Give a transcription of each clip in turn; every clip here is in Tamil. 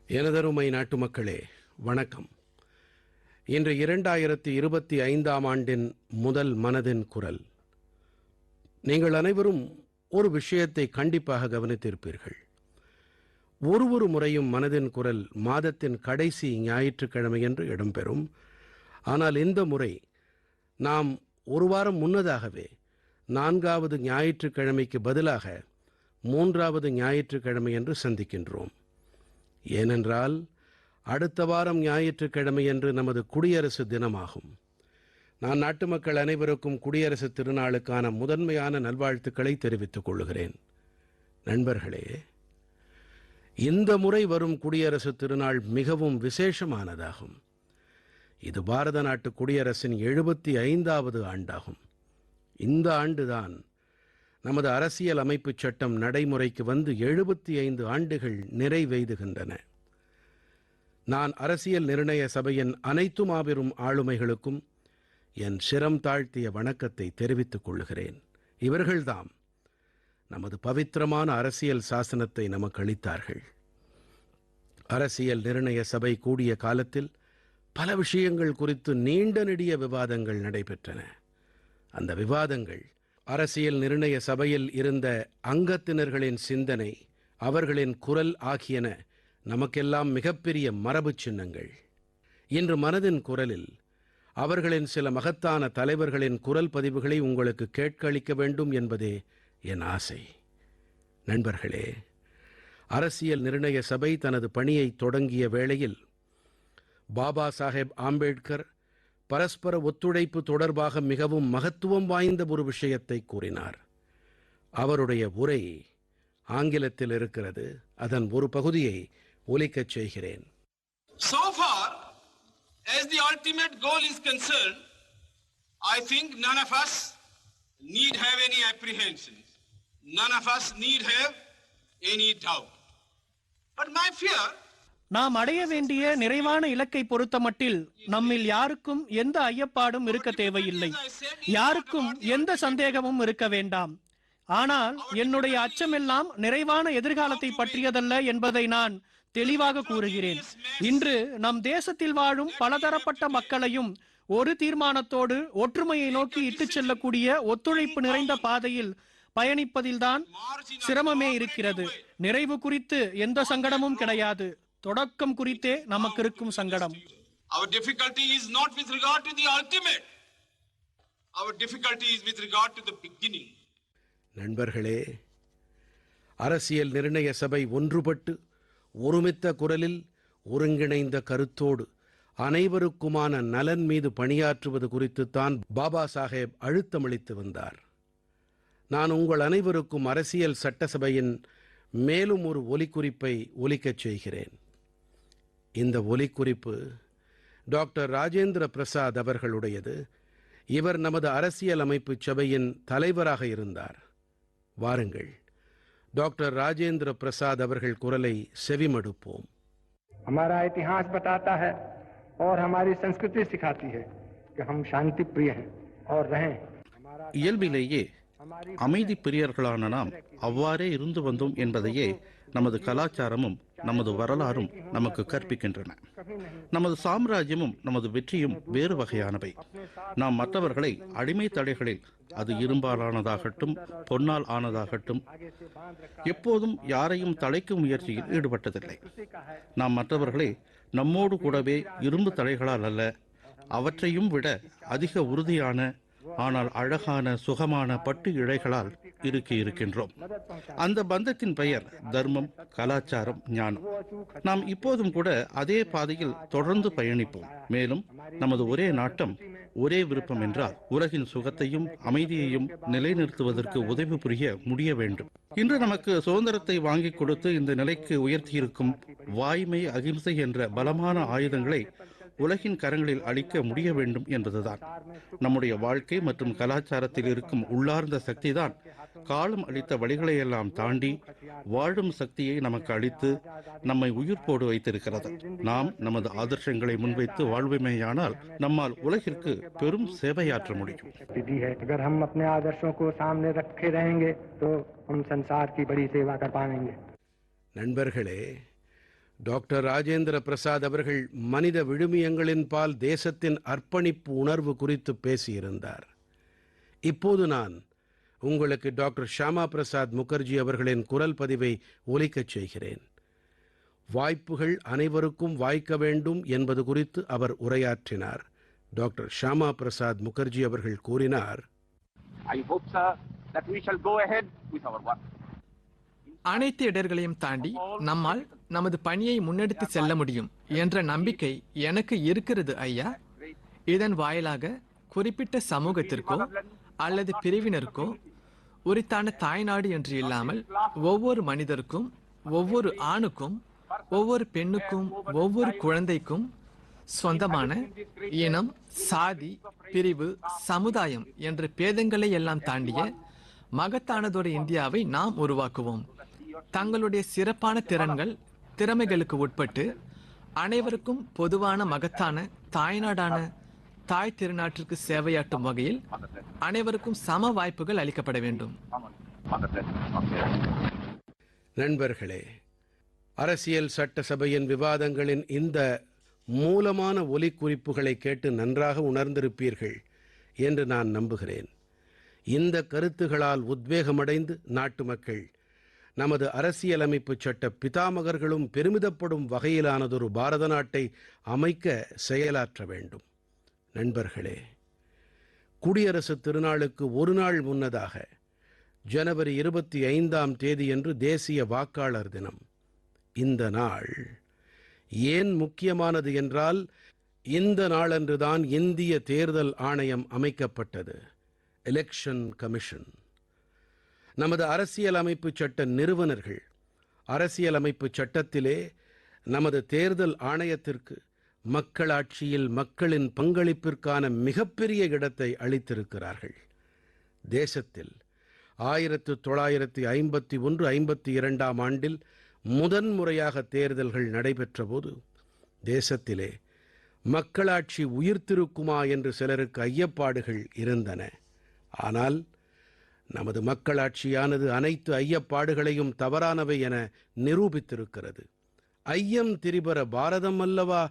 எனதருமை நாட்டு மக்களே, வணக்கம். இன்று 2025ஆம் ஆண்டின் முதல் மனதின் குரல். நீங்கள் அனைவரும் ஒரு விஷயத்தை கண்டிப்பாக கவனித்திருப்பீர்கள். ஒரு முறையும் மனதின் குரல் மாதத்தின் கடைசி ஞாயிற்றுக்கிழமையன்று இடம்பெறும். ஆனால் இந்த முறை நாம் ஒரு வாரம் முன்னதாகவே 4வது ஞாயிற்றுக்கிழமைக்கு பதிலாக 3வது ஞாயிற்றுக்கிழமையன்று சந்திக்கின்றோம். ஏனென்றால் அடுத்த வாரம் ஞாயிற்றுக்கிழமையன்று நமது குடியரசு தினமாகும். நான் நாட்டு மக்கள் அனைவருக்கும் குடியரசு திருநாளுக்கான முதன்மையான நல்வாழ்த்துக்களை தெரிவித்துக் கொள்கிறேன். நண்பர்களே, இந்த முறை வரும் குடியரசு திருநாள் மிகவும் விசேஷமானதாகும். இது பாரத நாட்டு குடியரசின் 75வது ஆண்டாகும். இந்த ஆண்டுதான் நமது அரசியல் அமைப்புச் சட்டம் நடைமுறைக்கு வந்து 75 ஆண்டுகள் நிறைவெய்துகின்றன. நான் அரசியல் நிர்ணய சபையின் அனைத்து மாபெரும் ஆளுமைகளுக்கும் என் சிரம் தாழ்த்திய வணக்கத்தை தெரிவித்துக் கொள்கிறேன். இவர்கள்தாம் நமது பவித்திரமான அரசியல் சாசனத்தை நமக்கு அளித்தார்கள். அரசியல் நிர்ணய சபை கூடிய காலத்தில் பல விஷயங்கள் குறித்து நீண்ட நெடிய விவாதங்கள் நடைபெற்றன. அந்த விவாதங்கள் அரசியல் நிர்ணய சபையில் இருந்த அங்கத்தினர்களின் சிந்தனை, அவர்களின் குரல் ஆகியன நமக்கெல்லாம் மிகப்பெரிய மரபுச் சின்னங்கள். இன்று மனதின் குரலில் அவர்களின் சில மகத்தான தலைவர்களின் குரல் பதிவுகளை உங்களுக்கு கேட்க அளிக்க வேண்டும் என்பதே என் ஆசை. நண்பர்களே, அரசியல் நிர்ணய சபை தனது பணியை தொடங்கிய வேளையில் பாபா சாஹேப் ஆம்பேட்கர் பரஸ்பர ஒத்துழைப்பு தொடர்பாக மிகவும் மகத்துவம் வாய்ந்த ஒரு விஷயத்தை கூறினார். அவருடைய உரை ஆங்கிலத்தில் இருக்கிறது. அதன் ஒரு பகுதியை ஒலிக்கச் செய்கிறேன். So far as the ultimate goal is concerned, I think none of us need have any apprehensions. None of us need have any doubt. But my fear, நாம் அடைய வேண்டிய நிறைவான இலக்கை பொறுத்தமட்டில் நம்மில் யாருக்கும் எந்த ஐயப்பாடும் இருக்க தேவையில்லை. யாருக்கும் எந்த சந்தேகமும் இருக்க வேண்டாம். ஆனால் என்னுடைய அச்சமெல்லாம் நிறைவான எதிர்காலத்தை பற்றியதல்ல என்பதை நான் தெளிவாக கூறுகிறேன். இன்று நம் தேசத்தில் வாழும் பலதரப்பட்ட மக்களையும் ஒரு தீர்மானத்தோடு ஒற்றுமையை நோக்கி இட்டுச் செல்லக்கூடிய ஒத்துழைப்பு நிறைந்த பாதையில் பயணிப்பதில்தான் சிரமமே இருக்கிறது. நிறைவு குறித்து எந்த சங்கடமும் கிடையாது. தொடக்கம் குறித்தே நமக்கு இருக்கும் சங்கடம். our difficulty is not with regard to the ultimate. Our difficulty is with regard to the beginning. நண்பர்களே, அரசியல் நிர்ணய சபை ஒன்றுபட்டு ஒருமித்த குரலில் ஒருங்கிணைந்த கருத்தோடு அனைவருக்குமான நலன் மீது பணியாற்றுவது குறித்துத்தான் பாபா சாஹேப் அழுத்தமளித்து வந்தார். நான் உங்கள் அனைவருக்கும் அரசியல் சட்டசபையின் மேலும் ஒரு ஒலிக்குறிப்பை ஒலிக்கச் செய்கிறேன். இந்த ஒலிக்குறிப்பு டாக்டர் ராஜேந்திர பிரசாத் அவர்களுடையது. இவர் நமது அரசியல் அமைப்பு சபையின் தலைவராக இருந்தார். வாருங்கள், டாக்டர் ராஜேந்திர பிரசாத் அவர்கள் குரலை செவிமடுப்போம். हमारा इतिहास बताता है और हमारी संस्कृति सिखाती है कि हम शांति प्रिय हैं और रहें. இயல்பிலேயே அமைதி பிரியர்களான நாம் அவ்வாறே இருந்து வந்தோம் என்பதையே நமது கலாச்சாரமும் நமது வரலாறும் நமக்கு கற்பிக்கின்றன. நமது சாம்ராஜ்யமும் நமது வெற்றியும் வேறு வகையானவை. நாம் மற்றவர்களை அடிமை தடைகளில், அது இரும்பாலானதாகட்டும் பொன்னால் ஆனதாகட்டும், எப்போதும் யாரையும் தடைக்கும் முயற்சியில் ஈடுபட்டதில்லை. நாம் மற்றவர்களை நம்மோடு கூடவே இரும்பு தடைகளால் அல்ல, அவற்றையும் விட அதிக உறுதியான ஆனால் அழகான சுகமான பட்டு இழைகளால் இறுக்கி இருக்கின்றோம். அந்த பந்தத்தின் பெயர் தர்மம், கலாச்சாரம், ஞானம். நாம் இப்போதும் கூட அதே பாதையில் தொடர்ந்து பயணிப்போம். மேலும் நமது ஒரே நாட்டம், ஒரே விருப்பம் என்றால் உலகின் சுகத்தையும் அமைதியையும் நிலைநிறுத்துவதற்கு உதவி புரிய முடிய வேண்டும். இன்று நமக்கு சுதந்திரத்தை வாங்கி கொடுத்து இந்த நிலைக்கு உயர்த்தியிருக்கும் வாய்மை, அகிம்சை என்ற பலமான ஆயுதங்களை உலகின் கரங்களில் அளிக்க முடிய வேண்டும் என்பதுதான். நம்முடைய வாழ்க்கை மற்றும் கலாச்சாரத்தில் இருக்கும் உள்ளார்ந்த சக்திதான் காலம் அளித்த வழிகளையெல்லாம் தாண்டி வாழும் சக்தியை நமக்கு அளித்து நம்மை உயிர்ப்போடு வைத்திருக்கிறது. நாம் நமது ஆதர்சங்களை முன்வைத்து வாழ்வுமேயானால் நம்மால் உலகிற்கு பெரும் சேவையாற்ற முடியும். अगर हम अपने आदर्शों को सामने रखे रहेंगे तो हम संसार की बड़ी सेवा कर पाएंगे. நண்பர்களே, டாக்டர் ராஜேந்திர பிரசாத் அவர்கள் மனித விழுமியங்களின் பால் தேசத்தின் அர்ப்பணிப்பு உணர்வு குறித்து பேசியிருந்தார். இப்போது நான் உங்களுக்கு டாக்டர் ஷியாமா பிரசாத் முகர்ஜி அவர்களின் குரல் பதிவை ஒலிக்கச் செய்கிறேன். வாய்ப்புகள் அனைவருக்கும் வாய்க்க வேண்டும் என்பது குறித்து அவர் உரையாற்றினார். டாக்டர் ஷியாமா பிரசாத் முகர்ஜி அவர்கள் கூறினார், I hope, sir, that we shall go ahead with our work. அனைத்து இடர்களையும் தாண்டி நம்மால் நமது பணியை முன்னெடுத்து செல்ல முடியும் என்ற நம்பிக்கை எனக்கு இருக்கிறது ஐயா. இதன் வாயிலாக குறிப்பிட்ட சமூகத்திற்கோ அல்லது பிரிவினருக்கோ உரித்தான தாய்நாடு என்று இல்லாமல் ஒவ்வொரு மனிதருக்கும், ஒவ்வொரு ஆணுக்கும், ஒவ்வொரு பெண்ணுக்கும், ஒவ்வொரு குழந்தைக்கும் சொந்தமான இனம், சாதி, பிரிவு, சமுதாயம் என்ற பேதங்களை எல்லாம் தாண்டிய மகத்தானதொரு இந்தியாவை நாம் உருவாக்குவோம். தங்களுடைய சிறப்பான திறன்கள், திறமைகளுக்கு உட்பட்டு அனைவருக்கும் பொதுவான மகத்தான தாய்நாடான தாய் திருநாட்டிற்கு சேவையாற்றும் வகையில் அனைவருக்கும் சம வாய்ப்புகள் அளிக்கப்பட வேண்டும். நண்பர்களே, அரசியல் சட்டசபையின் விவாதங்களின் இந்த மூலமான ஒலிக்குறிப்புகளை கேட்டு நன்றாக உணர்ந்திருப்பீர்கள் என்று நான் நம்புகிறேன். இந்த கருத்துகளால் உத்வேகமடைந்து நாட்டு மக்கள் நமது அரசியலமைப்பு சட்ட பிதாமகர்களும் பெருமிதப்படும் வகையிலானதொரு பாரத நாட்டை அமைக்க செயலாற்ற வேண்டும். நண்பர்களே, குடியரசுத் திருநாளுக்கு ஒரு நாள் முன்னதாக ஜனவரி 25ஆம் தேதியன்று தேசிய வாக்காளர் தினம். இந்த நாள் ஏன் முக்கியமானது என்றால், இந்த நாளன்றுதான் இந்திய தேர்தல் ஆணையம் அமைக்கப்பட்டது, எலெக்ஷன் கமிஷன். நமது அரசியலமைப்பு சட்ட நிறுவனர்கள் அரசியலமைப்பு சட்டத்திலே நமது தேர்தல் ஆணையத்திற்கு மக்களாட்சியில் மக்களின் பங்களிப்பிற்கான மிகப்பெரிய இடத்தை அளித்திருக்கிறார்கள். தேசத்தில் 1951-52ஆம் ஆண்டில் முதன்முறையாக தேர்தல்கள் நடைபெற்ற போது தேசத்திலே மக்களாட்சி உயிர்த்திருக்குமா என்று சிலருக்கு ஐயப்பாடுகள் இருந்தன. ஆனால் நமது மக்களாட்சியானது அனைத்து ஐயப்பாடுகளையும் தவறானவை என நிரூபித்திருக்கிறது. ஐயம் திரிபர பாரதம் அல்லவா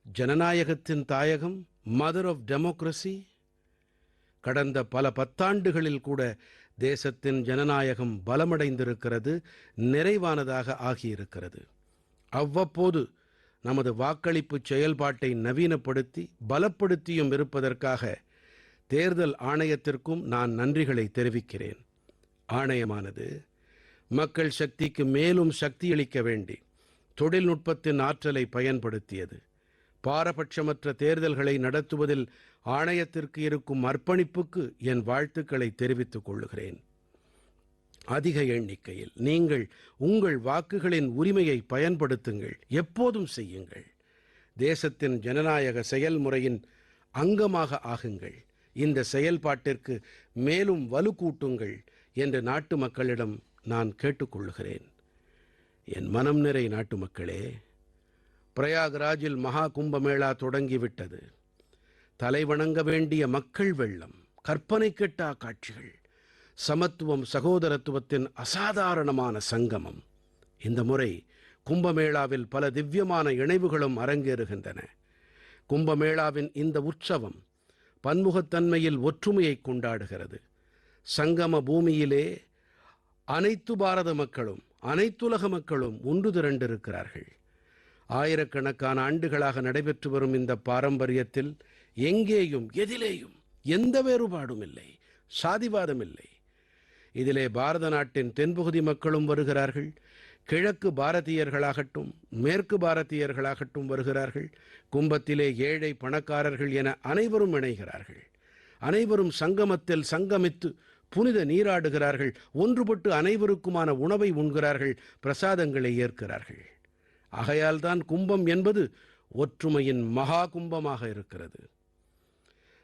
ஜனநாயகத்தின் தாயகம், மதர் ஆஃப் டெமோக்ரசி. கடந்த பல பத்தாண்டுகளில் கூட தேசத்தின் ஜனநாயகம் பலமடைந்திருக்கிறது, நிறைவானதாக ஆகியிருக்கிறது. அவ்வப்போது நமது வாக்களிப்பு செயல்பாட்டை நவீனப்படுத்தி பலப்படுத்தியும் இருப்பதற்காக தேர்தல் ஆணையத்திற்கும் நான் நன்றிகளை தெரிவிக்கிறேன். ஆணையமானது மக்கள் சக்திக்கு மேலும் சக்தியளிக்க வேண்டி தொழில்நுட்பத்தின் ஆற்றலை பயன்படுத்தியது. பாரபட்சமற்ற தேர்தல்களை நடத்துவதில் ஆணையத்திற்கு இருக்கும் அர்ப்பணிப்புக்கு என் வாழ்த்துக்களை தெரிவித்துக் கொள்கிறேன். அதிக எண்ணிக்கையில் நீங்கள் உங்கள் வாக்குகளின் உரிமையை பயன்படுத்துங்கள், எப்போதும் செய்யுங்கள். தேசத்தின் ஜனநாயக செயல்முறையின் அங்கமாக ஆகுங்கள். இந்த செயல்பாட்டிற்கு மேலும் வலுக்கூட்டுங்கள் என்று நாட்டு மக்களிடம் நான் கேட்டுக்கொள்கிறேன். என் மனம் நிறை நாட்டு மக்களே, பிரயாக்ராஜில் மகா கும்பமேளா தொடங்கிவிட்டது. தலைவணங்க வேண்டிய மக்கள் வெள்ளம், கற்பனை கெட்டா காட்சிகள், சமத்துவம் சகோதரத்துவத்தின் அசாதாரணமான சங்கமம். இந்த முறை கும்பமேளாவில் பல திவ்யமான இணைவுகளும் அரங்கேறுகின்றன. கும்பமேளாவின் இந்த உற்சவம் பன்முகத்தன்மையில் ஒற்றுமையை கொண்டாடுகிறது. சங்கம பூமியிலே அனைத்து பாரத மக்களும் அனைத்துலக மக்களும் ஒன்று திரண்டிருக்கிறார்கள். ஆயிரக்கணக்கான ஆண்டுகளாக நடைபெற்று வரும் இந்த பாரம்பரியத்தில் எங்கேயும் எதிலேயும் எந்த வேறுபாடும் இல்லை, சாதிவாதம் இல்லை. இதிலே பாரத நாட்டின் தென்பகுதி மக்களும் வருகிறார்கள், கிழக்கு பாரதியர்களாகட்டும் மேற்கு பாரதியர்களாகட்டும் வருகிறார்கள். கும்பத்திலே ஏழை பணக்காரர்கள் என அனைவரும் இணைகிறார்கள். அனைவரும் சங்கமத்தில் சங்கமித்து புனித நீராடுகிறார்கள். ஒன்றுபட்டு அனைவருக்குமான உணவை உண்கிறார்கள், பிரசாதங்களை ஏற்கிறார்கள். ஆகையால் தான் கும்பம் என்பது ஒற்றுமையின் மகா கும்பமாக இருக்கிறது.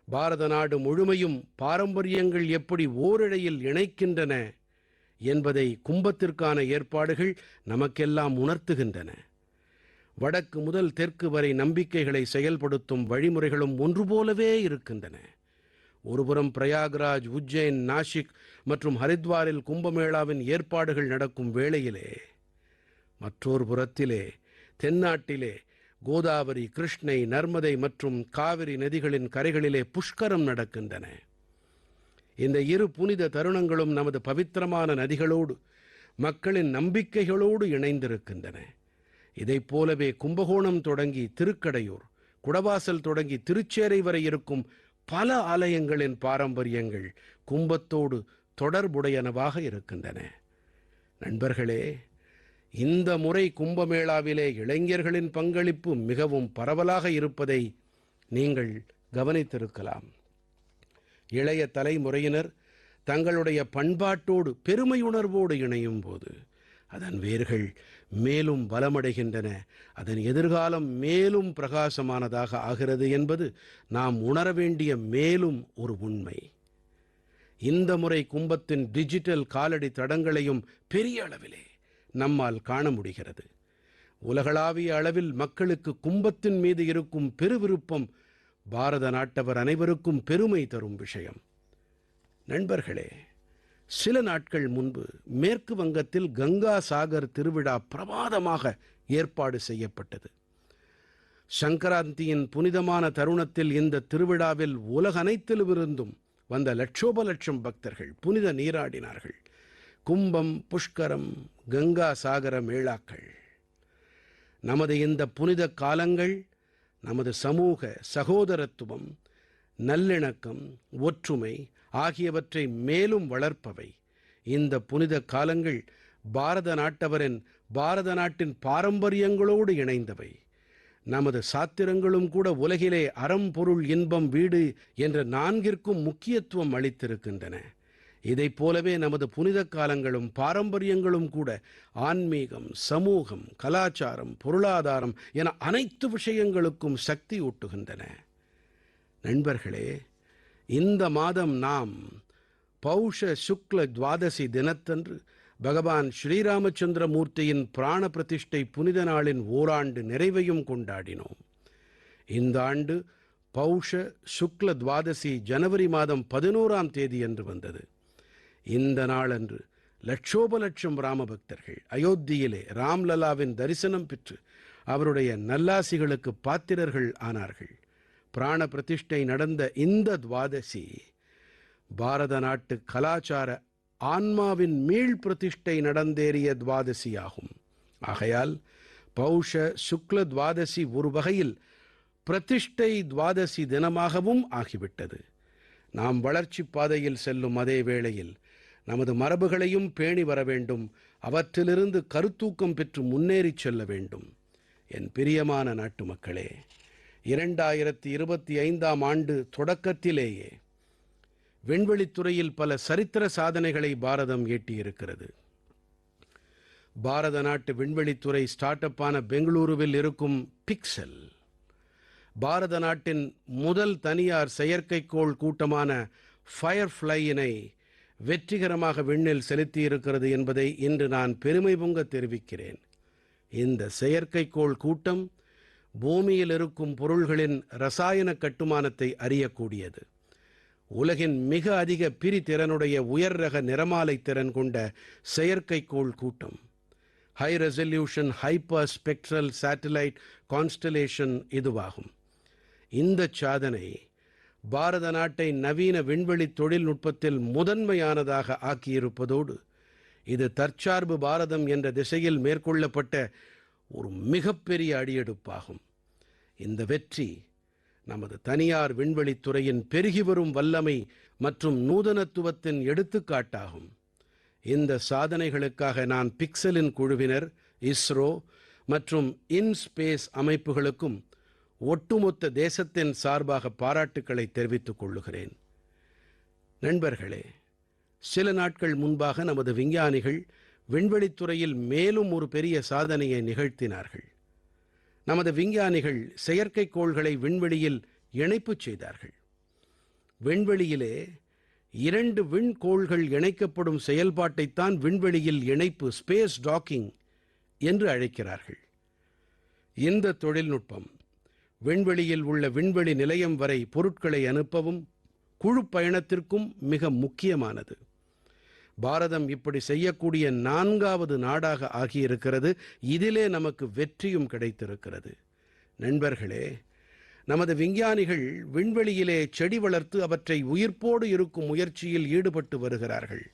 பாரத நாடு முழுமையும் பாரம்பரியங்கள் எப்படி ஓரிழையில் இணைக்கின்றன என்பதை கும்பத்திற்கான ஏற்பாடுகள் நமக்கெல்லாம் உணர்த்துகின்றன. வடக்கு முதல் தெற்கு வரை நம்பிக்கைகளை செயல்படுத்தும் வழிமுறைகளும் ஒன்று போலவே இருக்கின்றன. ஒருபுறம் பிரயாக்ராஜ், உஜ்ஜைன், நாசிக் மற்றும் ஹரித்வாரில் கும்பமேளாவின் ஏற்பாடுகள் நடக்கும் வேளையிலே, மற்றொரு புறத்திலே தென்னாட்டிலே கோதாவரி, கிருஷ்ணை, நர்மதை மற்றும் காவிரி நதிகளின் கரைகளிலே புஷ்கரம் நடக்கின்றன. இந்த இரு புனித தருணங்களும் நமது பவித்திரமான நதிகளோடு, மக்களின் நம்பிக்கைகளோடு இணைந்திருக்கின்றன. இதைப் போலவே கும்பகோணம் தொடங்கி திருக்கடையூர், குடவாசல் தொடங்கி திருச்சேரை வரை இருக்கும் பல ஆலயங்களின் பாரம்பரியங்கள் கும்பத்தோடு தொடர்புடையனவாக இருக்கின்றன. நண்பர்களே, இந்த முறை கும்பமேளாவிலே இளைஞர்களின் பங்களிப்பு மிகவும் பரவலாக இருப்பதை நீங்கள் கவனித்திருக்கலாம். இளைய தலைமுறையினர் தங்களுடைய பண்பாட்டோடு பெருமையுணர்வோடு இணையும் போது அதன் வேர்கள் மேலும் பலமடைகின்றன, அதன் எதிர்காலம் மேலும் பிரகாசமானதாக ஆகிறது என்பது நாம் உணர வேண்டிய மேலும் ஒரு உண்மை. இந்த முறை கும்பத்தின் டிஜிட்டல் காலடி தடங்களையும் பெரிய அளவிலே நம்மால் காண முடிகிறது. உலகளாவிய அளவில் மக்களுக்கு கும்பத்தின் மீது இருக்கும் பெருவிருப்பம் பாரத நாட்டவர் அனைவருக்கும் பெருமை தரும் விஷயம். நண்பர்களே, சில நாட்கள் முன்பு மேற்கு வங்கத்தில் கங்கா சாகர் திருவிழா பிரமாதமாக ஏற்பாடு செய்யப்பட்டது. சங்கராந்தியின் புனிதமான தருணத்தில் இந்த திருவிழாவில் உலக அனைத்திலுமிருந்தும் வந்த லட்சோப லட்சம் பக்தர்கள் புனித நீராடினார்கள். கும்பம், புஷ்கரம், கங்கா சாகர மேளாக்கள், நமது இந்த புனித காலங்கள் நமது சமூக சகோதரத்துவம், நல்லிணக்கம், ஒற்றுமை ஆகியவற்றை மேலும் வளர்ப்பவை. இந்த புனித காலங்கள் பாரத நாட்டின் பாரம்பரியங்களோடு இணைந்தவை. நமது சாத்திரங்களும் கூட உலகிலே அறம், பொருள், இன்பம், வீடு என்ற நான்கிற்கும் முக்கியத்துவம் அளித்திருக்கின்றன. இதைப் போலவே நமது புனித காலங்களும் பாரம்பரியங்களும் கூட ஆன்மீகம், சமூகம், கலாச்சாரம், பொருளாதாரம் என அனைத்து விஷயங்களுக்கும் சக்தி ஊட்டுகின்றன. நண்பர்களே, இந்த மாதம் நாம் பௌஷ சுக்ல துவாதசி தினத்தன்று பகவான் ஸ்ரீராமச்சந்திர மூர்த்தியின் பிராண பிரதிஷ்டை புனித நாளின் ஓராண்டு நிறைவையும் கொண்டாடினோம். இந்த ஆண்டு பௌஷ சுக்ல துவாதசி ஜனவரி மாதம் 11ஆம் தேதியன்று வந்தது. இந்த நாளன்று லட்சோப லட்சம் ராமபக்தர்கள் அயோத்தியிலே ராம்லலாவின் தரிசனம் பெற்று அவருடைய நல்லாசிகளுக்கு பாத்திரர்கள் ஆனார்கள். பிராண பிரதிஷ்டை நடந்த இந்த துவாதசி பாரத நாட்டு கலாச்சார ஆன்மாவின் மீள் பிரதிஷ்டை நடந்தேறிய துவாதசியாகும். ஆகையால் பௌஷ சுக்ல துவாதசி ஒரு வகையில் பிரதிஷ்டை துவாதசி தினமாகவும் ஆகிவிட்டது. நாம் வளர்ச்சி பாதையில் செல்லும் அதே வேளையில் நமது மரபுகளையும் பேணி வர வேண்டும், அவற்றிலிருந்து கருத்தூக்கம் பெற்று முன்னேறிச் செல்ல வேண்டும். என் பிரியமான நாட்டு மக்களே, 2025ஆம் ஆண்டு தொடக்கத்திலேயே விண்வெளித்துறையில் பல சரித்திர சாதனைகளை பாரதம் ஈட்டியிருக்கிறது. பாரத நாட்டு விண்வெளித்துறை ஸ்டார்ட் அப்பான பெங்களூருவில் இருக்கும் பிக்செல் பாரத நாட்டின் முதல் தனியார் செயற்கைக்கோள் கூட்டமான ஃபயர்ஃப்ளையினை வெற்றிகரமாக விண்ணில் செலுத்தியிருக்கிறது என்பதை இன்று நான் பெருமை பொங்க தெரிவிக்கிறேன். இந்த செயற்கைக்கோள் கூட்டம் பூமியில் இருக்கும் பொருள்களின் ரசாயன கட்டுமானத்தை அறியக்கூடியது. உலகின் மிக அதிக பிரிதிறனுடைய உயர் ரக நிறமாலை திறன் கொண்ட செயற்கைக்கோள் கூட்டம். High resolution hyper spectral satellite constellation இதுவாகும். இந்த சாதனை பாரத நாட்டை நவீன விண்வெளி தொழில்நுட்பத்தில் முதன்மையானதாக ஆக்கியிருப்பதோடு இது தற்சார்பு பாரதம் என்ற திசையில் மேற்கொள்ளப்பட்ட ஒரு மிகப்பெரிய அடியெடுப்பாகும். இந்த வெற்றி நமது தனியார் விண்வெளித்துறையின் பெருகி வரும் வல்லமை மற்றும் நூதனத்துவத்தின் எடுத்துக்காட்டாகும். இந்த சாதனைகளுக்காக நான் பிக்சலின் குழுவினர், இஸ்ரோ மற்றும் இன்ஸ்பேஸ் அமைப்புகளுக்கும் ஒட்டுமொத்த தேசத்தின் சார்பாக பாராட்டுக்களை தெரிவித்துக் கொள்ளுகிறேன். நண்பர்களே, சில நாட்கள் முன்பாக நமது விஞ்ஞானிகள் விண்வெளித்துறையில் மேலும் ஒரு பெரிய சாதனையை நிகழ்த்தினார்கள். நமது விஞ்ஞானிகள் செயற்கைக்கோள்களை விண்வெளியில் இணைப்பு செய்தார்கள். விண்வெளியிலே 2 விண்கோள்கள் இணைக்கப்படும் செயல்பாட்டைத்தான் விண்வெளியில் இணைப்பு, ஸ்பேஸ் டாக்கிங் என்று அழைக்கிறார்கள். இந்த தொழில்நுட்பம் விண்வெளியில் உள்ள விண்வெளி நிலையம் வரை பொருட்களை அனுப்பவும் குழு பயணத்திற்கும் மிக முக்கியமானது. பாரதம் இப்படி செய்யக்கூடிய 4வது நாடாக ஆகியிருக்கிறது. இதிலே நமக்கு வெற்றியும் கிடைத்திருக்கிறது. நண்பர்களே, நமது விஞ்ஞானிகள் விண்வெளியிலே செடி வளர்த்து அவற்றை உயிர்ப்போடு இருக்கும் முயற்சியில் ஈடுபட்டு வருகிறார்கள்.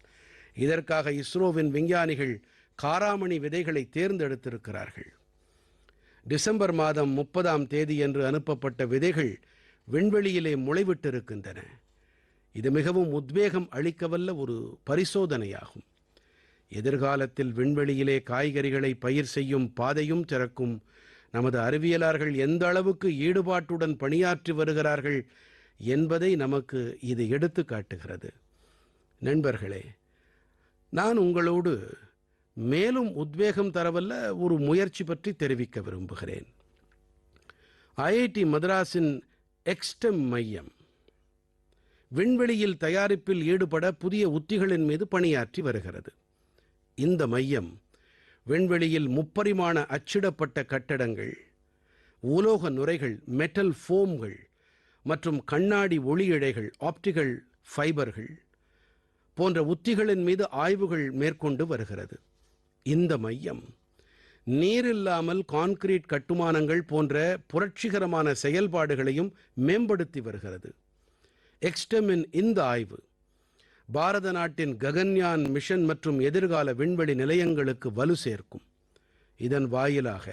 இதற்காக இஸ்ரோவின் விஞ்ஞானிகள் காராமணி விதைகளை தேர்ந்தெடுத்திருக்கிறார்கள். டிசம்பர் மாதம் 30ஆம் தேதியன்று அனுப்பப்பட்ட விதைகள் விண்வெளியிலே முளைவிட்டிருக்கின்றன. இது மிகவும் உத்வேகம் அளிக்கவல்ல ஒரு பரிசோதனையாகும். எதிர்காலத்தில் விண்வெளியிலே காய்கறிகளை பயிர் செய்யும் பாதையும் திறக்கும். நமது அறிவியலாளர்கள் எந்த அளவுக்கு ஈடுபாட்டுடன் பணியாற்றி வருகிறார்கள் என்பதை நமக்கு இது எடுத்து காட்டுகிறது. நண்பர்களே, நான் உங்களோடு மேலும் உத்வேகம் தரவல்ல ஒரு முயற்சி பற்றி தெரிவிக்க விரும்புகிறேன். ஐஐடி மദ്രാஸின் எக்ஸ்டெம் மையம் விண்வெளியில் தயாரிப்பில் ஈடுபட புதிய உத்திகளின் மீது பணியாற்றி வருகிறது. இந்த மையம் விண்வெளியில் முப்பரிமாண அச்சிடப்பட்ட கட்டடங்கள், உலோக நுரைகள், மெட்டல் ஃபோம்கள் மற்றும் கண்ணாடி ஒளி இழைகள், ஆப்டிகல் ஃபைபர்கள் போன்ற உத்திகளின் மீது ஆய்வுகள் மேற்கொண்டு வருகிறது. இந்த மையம் நீரில்லாமல் கான்கிரீட் கட்டுமானங்கள் போன்ற புரட்சிகரமான செயல்பாடுகளையும் மேம்படுத்தி வருகிறது. எக்ஸ்டெம்மின் இந்த ஆய்வு பாரத நாட்டின் ககன்யான் மிஷன் மற்றும் எதிர்கால விண்வெளி நிலையங்களுக்கு வலு சேர்க்கும். இதன் வாயிலாக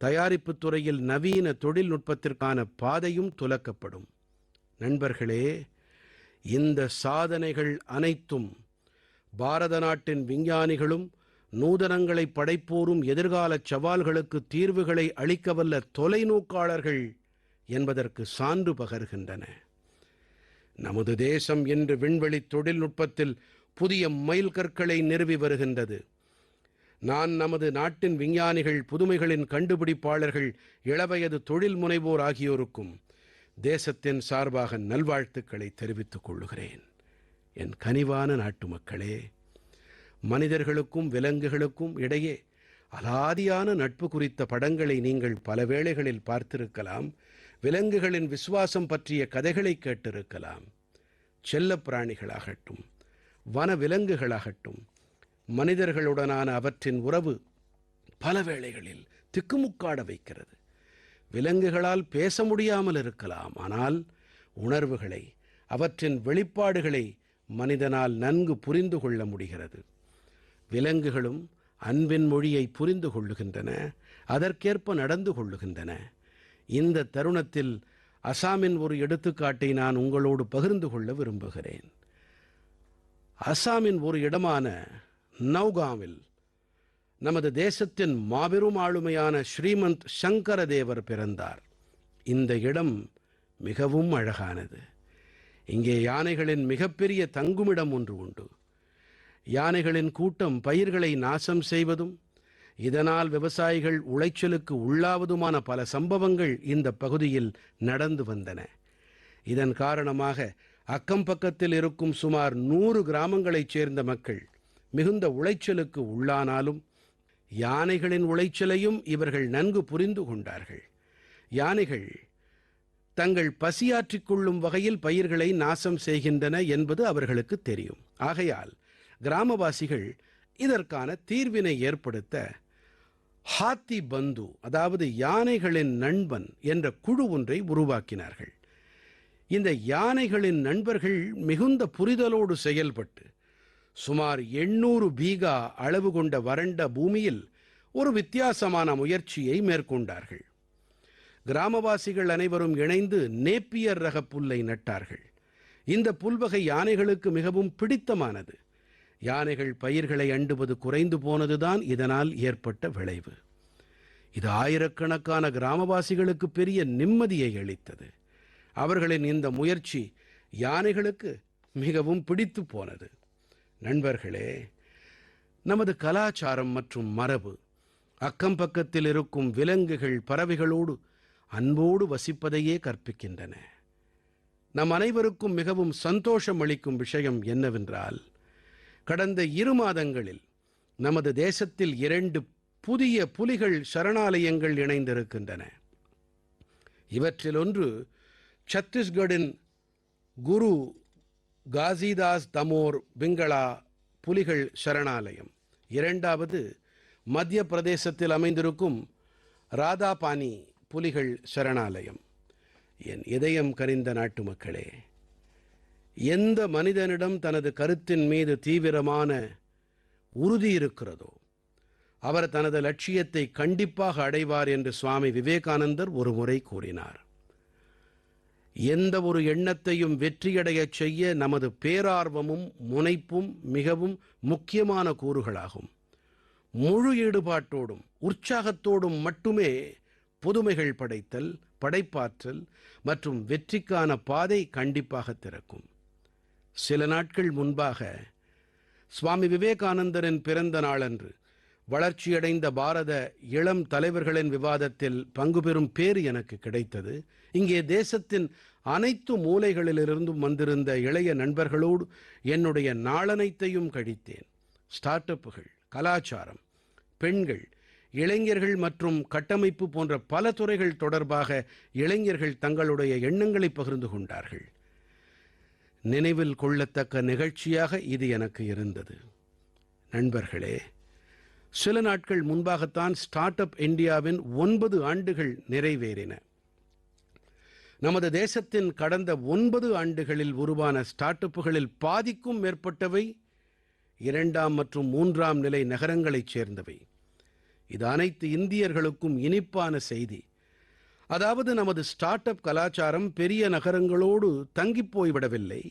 தயாரிப்புத் துறையில் நவீன தொழில்நுட்பத்திற்கான பாதையும் துலக்கப்படும். நண்பர்களே, இந்த சாதனைகள் அனைத்தும் பாரத நாட்டின் விஞ்ஞானிகளும் நூதனங்களை படைப்போரும் எதிர்கால சவால்களுக்கு தீர்வுகளை அளிக்கவல்ல தொலைநோக்காளர்கள் என்பதற்கு சான்று பகர்கின்றன. நமது தேசம் இன்று விண்வெளி தொழில்நுட்பத்தில் புதிய மைல்கற்களை நிறுவி வருகின்றது. நான் நமது நாட்டின் விஞ்ஞானிகள், புதுமைகளின் கண்டுபிடிப்பாளர்கள், இளவயது தொழில் முனைவோர் ஆகியோருக்கும் தேசத்தின் சார்பாக நல்வாழ்த்துக்களை தெரிவித்துக் கொள்கிறேன். என் கனிவான நாட்டு மக்களே, மனிதர்களுக்கும் விலங்குகளுக்கும் இடையே அலாதியான நட்பு குறித்த படங்களை நீங்கள் பல வேளைகளில் பார்த்திருக்கலாம். விலங்குகளின் விசுவாசம் பற்றிய கதைகளை கேட்டிருக்கலாம். செல்லப் பிராணிகளாகட்டும், வன விலங்குகளாகட்டும், மனிதர்களுடனான அவற்றின் உறவு பல வேளைகளில் திக்குமுக்காட வைக்கிறது. விலங்குகளால் பேச முடியாமல் இருக்கலாம், ஆனால் உணர்வுகளை, அவற்றின் வெளிப்பாடுகளை மனிதனால் நன்கு புரிந்து கொள்ள முடிகிறது. விலங்குகளும் அன்பின் மொழியை புரிந்து கொள்ளுகின்றன, அதற்கேற்ப நடந்து கொள்ளுகின்றன. இந்த தருணத்தில் அசாமின் ஒரு எடுத்துக்காட்டை நான் உங்களோடு பகிர்ந்து கொள்ள விரும்புகிறேன். அசாமின் ஒரு இடமான நௌகாவில் நமது தேசத்தின் மாபெரும் ஆளுமையான ஸ்ரீமந்த் சங்கரதேவர் பிறந்தார். இந்த இடம் மிகவும் அழகானது. இங்கே யானைகளின் மிகப்பெரிய தங்குமிடம் ஒன்று உண்டு. யானைகளின் கூட்டம் பயிர்களை நாசம் செய்வதும் இதனால் விவசாயிகள் உளைச்சலுக்கு உள்ளாவதுமான பல சம்பவங்கள் இந்த பகுதியில் நடந்து வந்தன. இதன் காரணமாக அக்கம் பக்கத்தில் இருக்கும் சுமார் 100 கிராமங்களைச் சேர்ந்த மக்கள் மிகுந்த உளைச்சலுக்கு உள்ளானாலும் யானைகளின் உளைச்சலையும் இவர்கள் நன்கு புரிந்து கொண்டார்கள். யானைகள் தங்கள் பசியாற்றிக் கொள்ளும் வகையில் பயிர்களை நாசம் செய்கின்றன என்பது அவர்களுக்கு தெரியும். ஆகையால் கிராமவாசிகள் இதற்கான தீர்வினை ஏற்படுத்த ஹாத்தி பந்து, அதாவது யானைகளின் நண்பன் என்ற குழு ஒன்றை உருவாக்கினார்கள். இந்த யானைகளின் நண்பர்கள் மிகுந்த புரிதலோடு செயல்பட்டு சுமார் 800 பீகா அளவு கொண்ட வறண்ட பூமியில் ஒரு வித்தியாசமான முயற்சியை மேற்கொண்டார்கள். கிராமவாசிகள் அனைவரும் இணைந்து நேப்பியர் ரக புல்லை நட்டார்கள். இந்த புல்வகை யானைகளுக்கு மிகவும் பிடித்தமானது. யானைகள் பயிர்களை அண்டுவது குறைந்து போனதுதான் இதனால் ஏற்பட்ட விளைவு. இது ஆயிரக்கணக்கான கிராமவாசிகளுக்கு பெரிய நிம்மதியை அளித்தது. அவர்களின் இந்த முயற்சி யானைகளுக்கு மிகவும் பிடித்து போனது. நண்பர்களே, நமது கலாச்சாரம் மற்றும் மரபு அக்கம் பக்கத்தில் இருக்கும் விலங்குகள் பறவைகளோடு அன்போடு வசிப்பதையே கற்பிக்கின்றன. நம் அனைவருக்கும் மிகவும் சந்தோஷம் அளிக்கும் விஷயம் என்னவென்றால், கடந்த 2 மாதங்களில் நமது தேசத்தில் 2 புதிய புலிகள் சரணாலயங்கள் இணைந்திருக்கின்றன. இவற்றில் ஒன்று சத்தீஸ்கடின் குரு காசிதாஸ் தமோர் பிங்களா புலிகள் சரணாலயம், இரண்டாவது மத்திய பிரதேசத்தில் அமைந்திருக்கும் ராதாபானி புலிகள் சரணாலயம். என் இதயம் கனிந்த நாட்டு மக்களே, எந்த மனிதனிடம் தனது கருத்தின் மீது தீவிரமான உறுதி இருக்கிறதோ அவர் தனது லட்சியத்தை கண்டிப்பாக அடைவார் என்று சுவாமி விவேகானந்தர் ஒரு முறை கூறினார். எந்த ஒரு எண்ணத்தையும் வெற்றியடையச் செய்ய நமது பேரார்வமும் முனைப்பும் மிகவும் முக்கியமான கூறுகளாகும். முழு ஈடுபாட்டோடும் உற்சாகத்தோடும் மட்டுமே புதுமைகள் படைத்தல், படைப்பாற்றல் மற்றும் வெற்றிக்கான பாதை கண்டிப்பாக திறக்கும். சில நாட்கள் முன்பாக சுவாமி விவேகானந்தரின் பிறந்த நாளன்று வளர்ச்சியடைந்த பாரத இளம் தலைவர்களின் விவாதத்தில் பங்கு பெறும் பேறு எனக்கு கிடைத்தது. இங்கே தேசத்தின் அனைத்து மூலைகளிலிருந்தும் வந்திருந்த இளைய நண்பர்களோடு என்னுடைய நாளனைத்தையும் கழித்தேன். ஸ்டார்ட் அப்புகள், கலாச்சாரம், பெண்கள், இளைஞர்கள் மற்றும் கட்டமைப்பு போன்ற பல துறைகள் தொடர்பாக இளைஞர்கள் தங்களுடைய எண்ணங்களை பகிர்ந்து கொண்டார்கள். நினைவில் கொள்ளத்தக்க நிகழ்ச்சியாக இது எனக்கு இருந்தது. நண்பர்களே, சில நாட்கள் முன்பாகத்தான் ஸ்டார்ட் அப் இந்தியாவின் 9 ஆண்டுகள் நிறைவேறின. நமது தேசத்தின் கடந்த 9 ஆண்டுகளில் உருவான ஸ்டார்ட் அப்புகளில் பாதிக்கும் மேற்பட்டவை 2ஆம் மற்றும் 3ஆம் நிலை நகரங்களைச் சேர்ந்தவை. இது அனைத்து இந்தியர்களுக்கும் இனிப்பான செய்தி. அதாவது நமது ஸ்டார்ட் அப் கலாச்சாரம் பெரிய நகரங்களோடு தங்கிப் போய்விடவில்லை.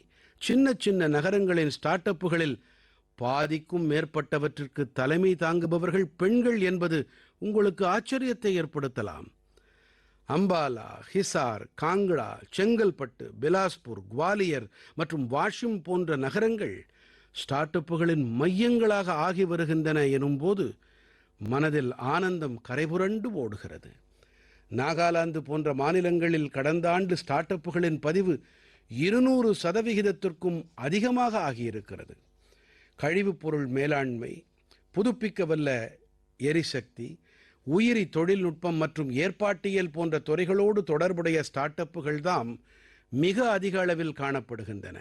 சின்ன சின்ன நகரங்களின் ஸ்டார்ட் அப்புகளில் பாதிக்கும் மேற்பட்டவற்றிற்கு தலைமை தாங்குபவர்கள் பெண்கள் என்பது உங்களுக்கு ஆச்சரியத்தை ஏற்படுத்தலாம். அம்பாலா, ஹிசார், காங்கடா, செங்கல்பட்டு, பிலாஸ்பூர், குவாலியர் மற்றும் வாஷிம் போன்ற நகரங்கள் ஸ்டார்ட் அப்புகளின் மையங்களாக ஆகி வருகின்றன எனும்போது மனதில் ஆனந்தம் கரைபுரண்டு ஓடுகிறது. நாகாலாந்து போன்ற மாநிலங்களில் கடந்த ஆண்டு ஸ்டார்ட் அப்புகளின் பதிவு 200% அதிகமாக ஆகியிருக்கிறது. கழிவுப் பொருள் மேலாண்மை, புதுப்பிக்கவல்ல எரிசக்தி, உயிரி தொழில்நுட்பம் மற்றும் ஏற்பாட்டியல் போன்ற துறைகளோடு தொடர்புடைய ஸ்டார்ட் அப்புகள் தாம் மிக அதிக அளவில் காணப்படுகின்றன.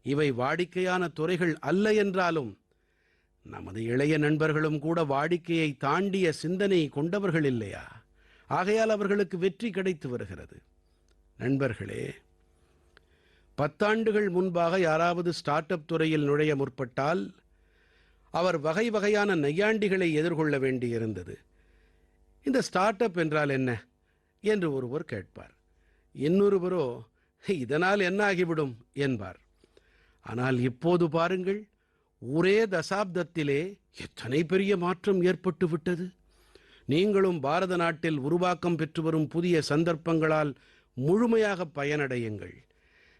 இவை வாடிக்கையான துறைகள் அல்ல என்றாலும் நமது இளைய நண்பர்களும் கூட வாடிக்கையை தாண்டிய சிந்தனை கொண்டவர்கள் இல்லையா? ஆகையால் அவர்களுக்கு வெற்றி கிடைத்து வருகிறது. நண்பர்களே, 10 ஆண்டுகள் முன்பாக யாராவது ஸ்டார்ட் அப் துறையில் நுழைய முற்பட்டால் அவர் வகை வகையான நையாண்டிகளை எதிர்கொள்ள வேண்டியிருந்தது. இந்த ஸ்டார்ட் அப் என்றால் என்ன என்று ஒருவர் கேட்பார். இன்னொருவரோ இதனால் என்ன ஆகிவிடும் என்பார். ஆனால் இப்போது பாருங்கள், ஒரே தசாப்தத்திலே எத்தனை பெரிய மாற்றம் ஏற்பட்டு விட்டது. நீங்களும் பாரத நாட்டில் உருவாக்கம் பெற்று வரும் புதிய சந்தர்ப்பங்களால் முழுமையாக பயனடையுங்கள்.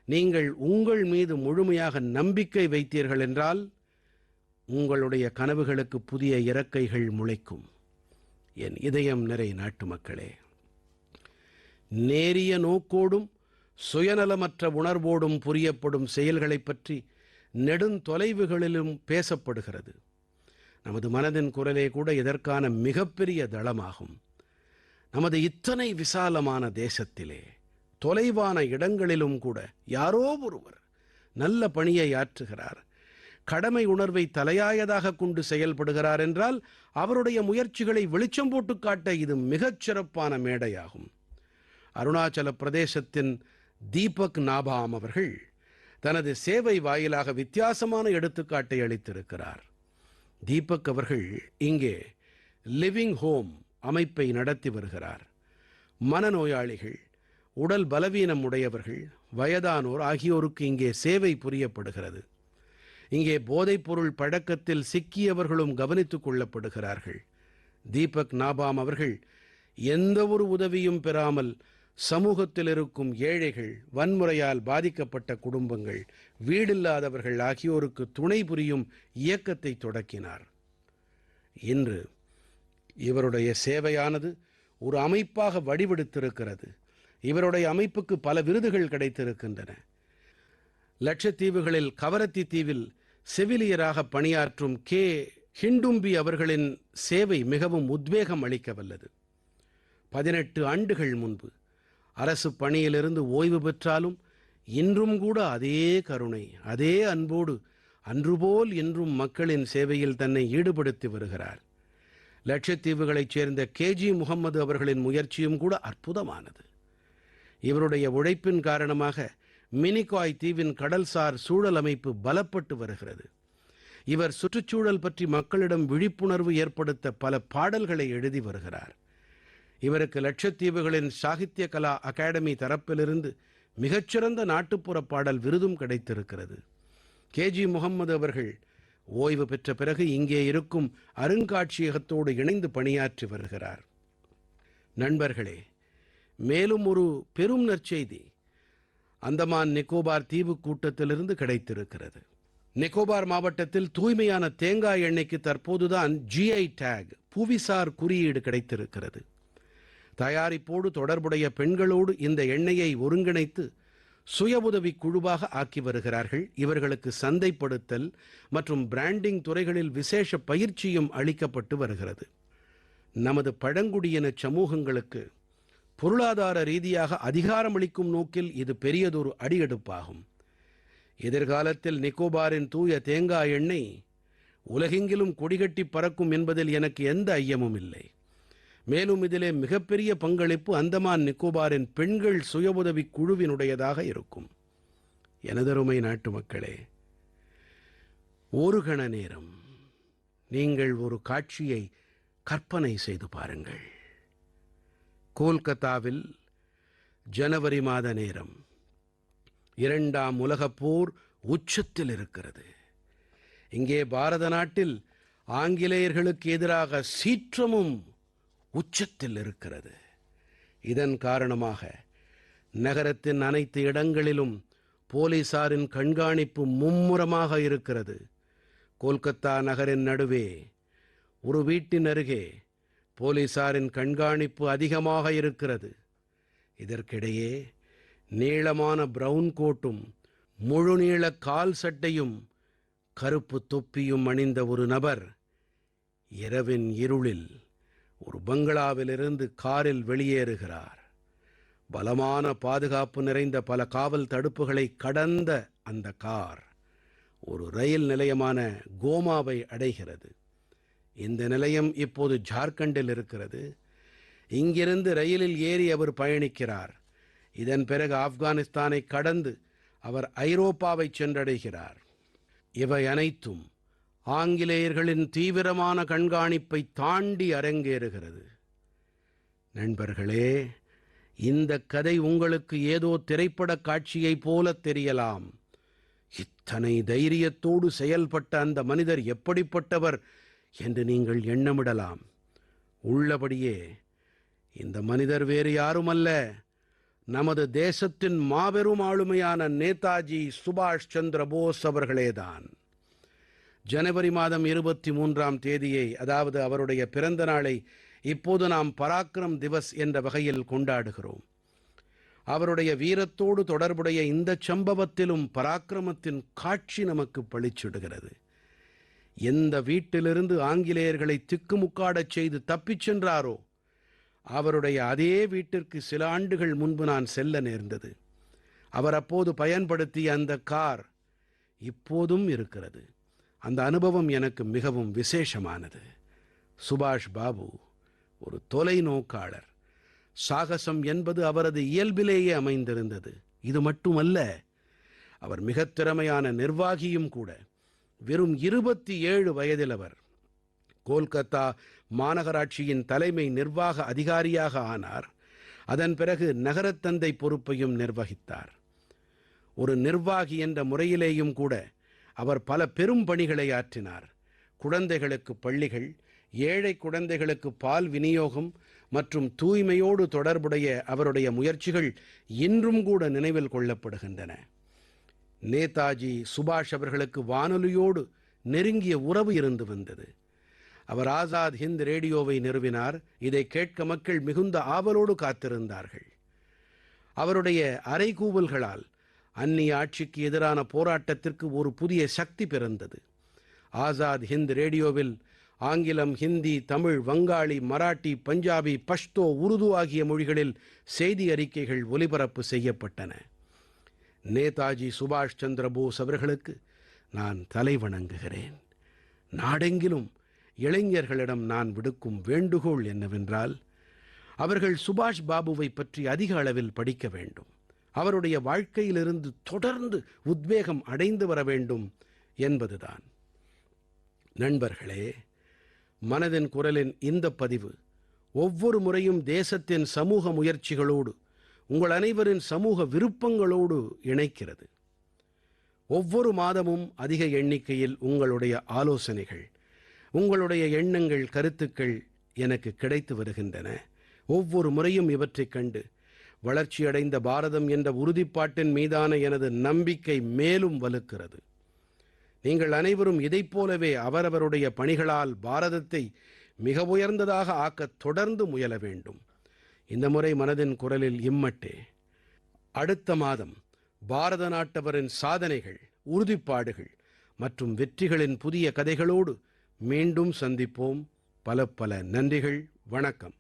நீங்கள் உங்கள் மீது முழுமையாக நம்பிக்கை வைத்தீர்கள் என்றால் உங்களுடைய கனவுகளுக்கு புதிய இறக்கைகள் முளைக்கும். என் இதயம் நிறை நாட்டு மக்களே, நேரிய நோக்கோடும் சுயநலமற்ற உணர்வோடும் புரியப்படும் செயல்களைப் பற்றி நெடுந்தொலைவுகளிலும் பேசப்படுகிறது. நமது மனதின் குரலே கூட இதற்கான மிகப்பெரிய தளமாகும். நமது இத்தனை விசாலமான தேசத்திலே தொலைவான இடங்களிலும் கூட யாரோ ஒருவர் நல்ல பணியை ஆற்றுகிறார், கடமை உணர்வை தலையாயதாக கொண்டு செயல்படுகிறார் என்றால் அவருடைய முயற்சிகளை வெளிச்சம் போட்டு காட்ட இது மிகச் சிறப்பான மேடையாகும். அருணாச்சல பிரதேசத்தின் தீபக் நாபாம் அவர்கள் தனது சேவை வாயிலாக வித்தியாசமான எடுத்துக்காட்டை அளித்திருக்கிறார். தீபக் அவர்கள் இங்கே லிவிங் ஹோம் அமைப்பை நடத்தி வருகிறார். மனநோயாளிகள், உடல் பலவீனம் உடையவர்கள், வயதானோர் ஆகியோருக்கு இங்கே சேவை புரியப்படுகிறது. இங்கே போதைப்பொருள் பழக்கத்தில் சிக்கியவர்களும் கவனித்துக் கொள்ளப்படுகிறார்கள். தீபக் நாபாம் அவர்கள் எந்த ஒரு உதவியும் பெறாமல் சமூகத்தில் இருக்கும் ஏழைகள், வன்முறையால் பாதிக்கப்பட்ட குடும்பங்கள், வீடில்லாதவர்கள் ஆகியோருக்கு துணை புரியும் இயக்கத்தை தொடக்கினார். இன்று இவருடைய சேவையானது ஒரு அமைப்பாக வடிவெடுத்திருக்கிறது. இவருடைய அமைப்புக்கு பல விருதுகள் கிடைத்திருக்கின்றன. லட்சத்தீவுகளில் கவரத்தி தீவில் செவிலியராக பணியாற்றும் கே ஹிண்டும்பி அவர்களின் சேவை மிகவும் உத்வேகம் அளிக்க வல்லது. 18 ஆண்டுகள் முன்பு அரசு பணியிலிருந்து ஓய்வு பெற்றாலும் இன்றும் கூட அதே கருணை, அதே அன்போடு அன்றுபோல் இன்றும் மக்களின் சேவையில் தன்னை ஈடுபடுத்தி வருகிறார். லட்சத்தீவுகளைச் சேர்ந்த கேஜி முகம்மது அவர்களின் முயற்சியும் கூட அற்புதமானது. இவருடைய உழைப்பின் காரணமாக மினிகாய் தீவின் கடல்சார் சூழல் அமைப்பு பலப்பட்டு வருகிறது. இவர் சுற்றுச்சூழல் பற்றி மக்களிடம் விழிப்புணர்வு ஏற்படுத்த பல பாடல்களை எழுதி வருகிறார். இவருக்கு லட்சத்தீவுகளின் சாகித்ய கலா அகாடமி தரப்பிலிருந்து மிகச்சிறந்த நாட்டுப்புற பாடல் விருதும் கிடைத்திருக்கிறது. கேஜி முகம்மது அவர்கள் ஓய்வு பெற்ற பிறகு இங்கே இருக்கும் அருங்காட்சியகத்தோடு இணைந்து பணியாற்றி வருகிறார். நண்பர்களே, மேலும் ஒரு பெரும் நற்செய்தி அந்தமான் நிக்கோபார் தீவு கூட்டத்திலிருந்து கிடைத்திருக்கிறது. நிக்கோபார் மாவட்டத்தில் தூய்மையான தேங்காய் எண்ணெய்க்கு தற்போதுதான் GI டேக், புவிசார் குறியீடு கிடைத்திருக்கிறது. தயாரிப்போடு தொடர்புடைய பெண்களோடு இந்த எண்ணெயை ஒருங்கிணைத்து சுய உதவிக் குழுவாக ஆக்கி வருகிறார்கள். இவர்களுக்கு சந்தைப்படுத்தல் மற்றும் பிராண்டிங் துறைகளில் விசேஷ பயிற்சியும் அளிக்கப்பட்டு வருகிறது. நமது பழங்குடியின சமூகங்களுக்கு பொருளாதார ரீதியாக அதிகாரமளிக்கும் நோக்கில் இது பெரியதொரு அடியெடுப்பாகும். எதிர்காலத்தில் நிக்கோபாரின் தூய தேங்காய் எண்ணெய் உலகெங்கிலும் கொடிகட்டி பறக்கும் என்பதில் எனக்கு எந்த ஐயமும் இல்லை. மேலும் இதிலே மிகப்பெரிய பங்களிப்பு அந்தமான் நிக்கோபாரின் பெண்கள் சுய உதவிக் குழுவினுடையதாக இருக்கும். எனதருமை நாட்டு மக்களே, ஒரு கண நேரம் நீங்கள் ஒரு காட்சியை கற்பனை செய்து பாருங்கள். கோல்கத்தாவில் ஜனவரி மாத நேரம். 2ஆம் உலகப் போர் உச்சத்தில் இருக்கிறது. இங்கே பாரத நாட்டில் ஆங்கிலேயர்களுக்கு எதிராக சீற்றமும் உச்சத்தில் இருக்கிறது. இதன் காரணமாக நகரத்தின் அனைத்து இடங்களிலும் போலீசாரின் கண்காணிப்பு மும்முரமாக இருக்கிறது. கோல்கத்தா நகரின் நடுவே ஒரு வீட்டின் அருகே போலீசாரின் கண்காணிப்பு அதிகமாக இருக்கிறது. இதற்கிடையே நீளமான பிரவுன் கோட்டும் முழுநீள கால் சட்டையும் கருப்பு தொப்பியும் அணிந்த ஒரு நபர் இரவின் இருளில் ஒரு பங்களாவிலிருந்து காரில் வெளியேறுகிறார். பலமான பாதுகாப்பு நிறைந்த பல காவல் தடுப்புகளை கடந்த அந்த கார் ஒரு ரயில் நிலையமான கோமாவை அடைகிறது. இந்த நிலையம் இப்போது ஜார்க்கண்டில் இருக்கிறது. இங்கிருந்து ரயிலில் ஏறி அவர் பயணிக்கிறார். இதன் பிறகு ஆப்கானிஸ்தானை கடந்து அவர் ஐரோப்பாவை சென்றடைகிறார். இவை அனைத்தும் ஆங்கிலேயர்களின் தீவிரமான கண்காணிப்பை தாண்டி அரங்கேறுகிறது. நண்பர்களே, இந்த கதை உங்களுக்கு ஏதோ திரைப்படக் காட்சியைப் போல தெரியலாம். இத்தனை தைரியத்தோடு செயல்பட்ட அந்த மனிதர் எப்படிப்பட்டவர் என்று நீங்கள் எண்ணமிடலாம். உள்ளபடியே இந்த மனிதர் வேறு யாருமல்ல, நமது தேசத்தின் மாபெரும் ஆளுமையான நேதாஜி சுபாஷ் சந்திர போஸ் அவர்களேதான். ஜனவரி மாதம் 23ஆம் தேதியை, அதாவது அவருடைய பிறந்த நாளை இப்போது நாம் பராக்கிரம் திவஸ் என்ற வகையில் கொண்டாடுகிறோம். அவருடைய வீரத்தோடு தொடர்புடைய இந்த சம்பவத்திலும் பராக்கிரமத்தின் காட்சி நமக்கு பளிச்சிடுகிறது. எந்த வீட்டிலிருந்து ஆங்கிலேயர்களை திக்குமுக்காடச் செய்து தப்பிச் சென்றாரோ அவருடைய அதே வீட்டிற்கு சில ஆண்டுகள் முன்பு நான் செல்ல நேர்ந்தது. அவர் அப்போது பயன்படுத்திய அந்த கார் இப்போதும் இருக்கிறது. அந்த அனுபவம் எனக்கு மிகவும் விசேஷமானது. சுபாஷ் பாபு ஒரு தொலைநோக்காளர். சாகசம் என்பது அவரது இயல்பிலேயே அமைந்திருந்தது. இது மட்டுமல்ல, அவர் மிகத் திறமையான நிர்வாகியும் கூட. வெறும் 27 வயதில் அவர் கோல்கத்தா மாநகராட்சியின் தலைமை நிர்வாக அதிகாரியாக ஆனார். அதன் பிறகு நகரத்தந்தை பொறுப்பையும் நிர்வகித்தார். ஒரு நிர்வாகி என்ற முறையிலேயும் கூட அவர் பல பெரும் பணிகளை ஆற்றினார். குழந்தைகளுக்கு பள்ளிகள், ஏழை குழந்தைகளுக்கு பால் விநியோகம் மற்றும் தூய்மையோடு தொடர்புடைய அவருடைய முயற்சிகள் இன்றும் கூட நினைவில் கொள்ளப்படுகின்றன. நேதாஜி சுபாஷ் அவர்களுக்கு வானொலியோடு நெருங்கிய உறவு இருந்து வந்தது. அவர் ஆசாத் ஹிந்த் ரேடியோவை நிறுவினார். இதை கேட்க மக்கள் மிகுந்த ஆவலோடு காத்திருந்தார்கள். அவருடைய அறைகூவல்களால் அந்நிய ஆட்சிக்கு எதிரான போராட்டத்திற்கு ஒரு புதிய சக்தி பிறந்தது. ஆசாத் ஹிந்த் ரேடியோவில் ஆங்கிலம், ஹிந்தி, தமிழ், வங்காளி, மராட்டி, பஞ்சாபி, பஷ்தோ, உருது ஆகிய மொழிகளில் செய்தி அறிக்கைகள் ஒலிபரப்பு செய்யப்பட்டன. நேதாஜி சுபாஷ் சந்திர போஸ் அவர்களுக்கு நான் தலை வணங்குகிறேன். நாடெங்கிலும் இளைஞர்களிடம் நான் விடுக்கும் வேண்டுகோள் என்னவென்றால், அவர்கள் சுபாஷ் பாபுவை பற்றி அதிக அளவில் படிக்க வேண்டும். அவருடைய வாழ்க்கையிலிருந்து தொடர்ந்து உத்வேகம் அடைந்து வர வேண்டும் என்பதுதான். நண்பர்களே, மனதின் குரலின் இந்த பதிவு ஒவ்வொரு முறையும் தேசத்தின் சமூக முயற்சிகளோடு, உங்கள் அனைவரின் சமூக விருப்பங்களோடு இணைக்கிறது. ஒவ்வொரு மாதமும் அதிக எண்ணிக்கையில் உங்களுடைய ஆலோசனைகள், உங்களுடைய எண்ணங்கள், கருத்துக்கள் எனக்கு கிடைத்து வருகின்றன. ஒவ்வொரு முறையும் இவற்றைக் கண்டு வளர்ச்சியடைந்த பாரதம் என்ற உறுதிப்பாட்டின் மீதான எனது நம்பிக்கை மேலும் வலுக்கிறது. நீங்கள் அனைவரும் இதைப் போலவே அவரவருடைய பணிகளால் பாரதத்தை மிக உயர்ந்ததாக ஆக்க தொடர்ந்து முயல வேண்டும். இந்த முறை மனதின் குரலில் இம்மட்டே. அடுத்த மாதம் பாரத நாட்டவரின் சாதனைகள், உறுதிப்பாடுகள் மற்றும் வெற்றிகளின் புதிய கதைகளோடு மீண்டும் சந்திப்போம். பல பல நன்றிகள். வணக்கம்.